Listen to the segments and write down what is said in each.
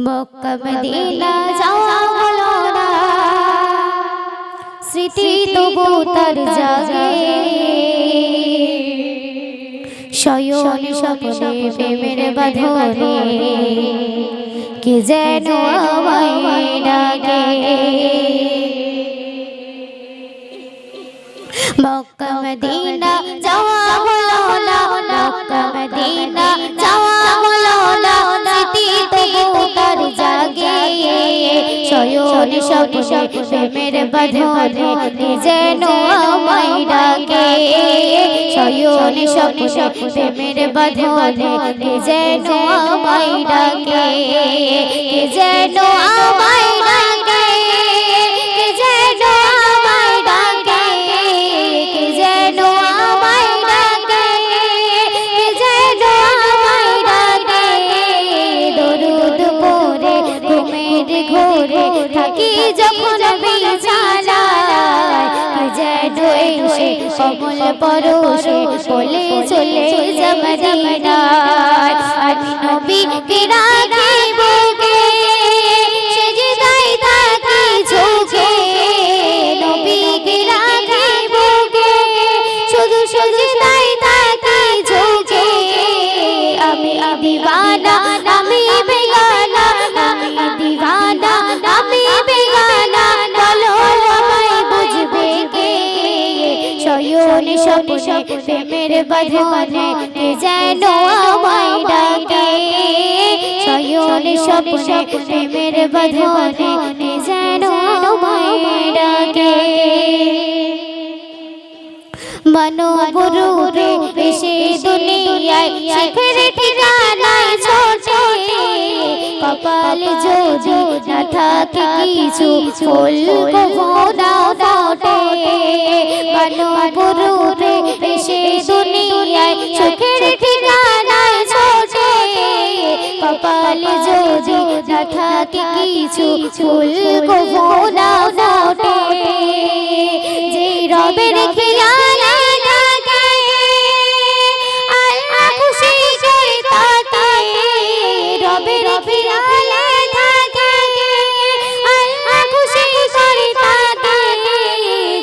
Mecca Medina যাওয়া হলো না, স্মৃতি তবু তার জাগে। শয়ন স্বপ্নে প্রেমের বাঁধনে কে যেন আমায় ডাকে। মক্কা মদিনা যাওয়া হলো না, মক্কা মদিনা যাওয়া হলো না, স্মৃতি তবু তার জাগে। শয়ন স্বপ্নে প্রেমের বাঁধনে কে যেন আমায় ডাকে। শয়ন স্বপ্নে প্রেমের বাঁধনে কে যেন আমায় ডাকে, কে যেন আমায় ডাকে, কে যেন আমায় ডাকে, কে যেন আমায় ডাকে, কে যেন আমায় ডাকে। দরুদ পড়ে ঘুমের ঘোরে থাকি যখন বিছানায়, কে যেন এসে কমল পরশে বলে চলে যা মদিনায়। আমি নবীকে রাখি বুকে, সেজদায় থাকি ঝুঁকে। নবীকে রাখি বুকে, শুধু সেজদায় থাকি ঝুঁকে। আমি দিওয়ানা, আমি বেগানা, আমি দিওয়ানা, আমি বেগানা, বলো আমায় বুঝবে কে। শয়ন স্বপ্নে প্রেমের বাঁধনে কে যেন আমায় ডাকে। শয়ন স্বপ্নে প্রেমের বাঁধনে কে যেন আমায় ডাকে। মানব রূপে এসে দুনিয়ায় শিখের ঠিকানায় ছোটে। কপালে যদি না থাকে কিছু ফুল কখনো ফোটে। মানব রূপে এসে দুনিয়ায় শিখের ঠিকানায় ছোটে। কপালে যদি না থাকে কিছু ফুল কখনো ফোটে। যে রবের খেয়ালে থাকে আল্লাহ খুশি করে তাকে। রবের খেয়ালে থাকে আল্লাহ খুশি করে তাকে।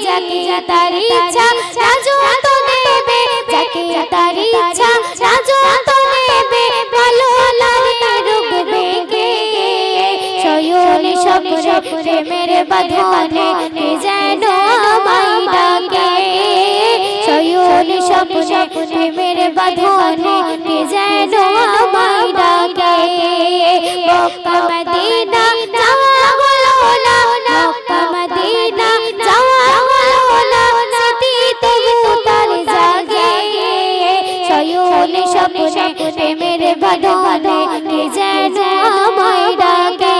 যাকে তার ইচ্ছা রাজু তো দেবে, যাকে তার ইচ্ছা রাজু তো দেবে, ভালো লাগে রুকবে কে। শয়ন স্বপ্নে প্রেমের বাঁধনে কে যেন আমায় ডাকে। শয়ন স্বপ্নে প্রেমের বাঁধনে কে যেন আমায় ডাকে। মক্কা মদিনা যাওয়া হলো না, মক্কা মদিনা যাওয়া হলো না, স্মৃতি তবু তার জাগে। শয়ন স্বপ্নে প্রেমের বাঁধনে কে যেন আমায় ডাকে।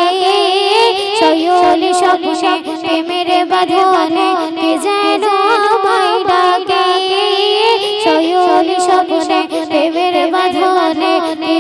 শয়ন স্বপ্নে প্রেমের বাঁধনে কে যেন আমায় ডাকে। শয়ন স্বপ্নে প্রেমের বাঁধনে কে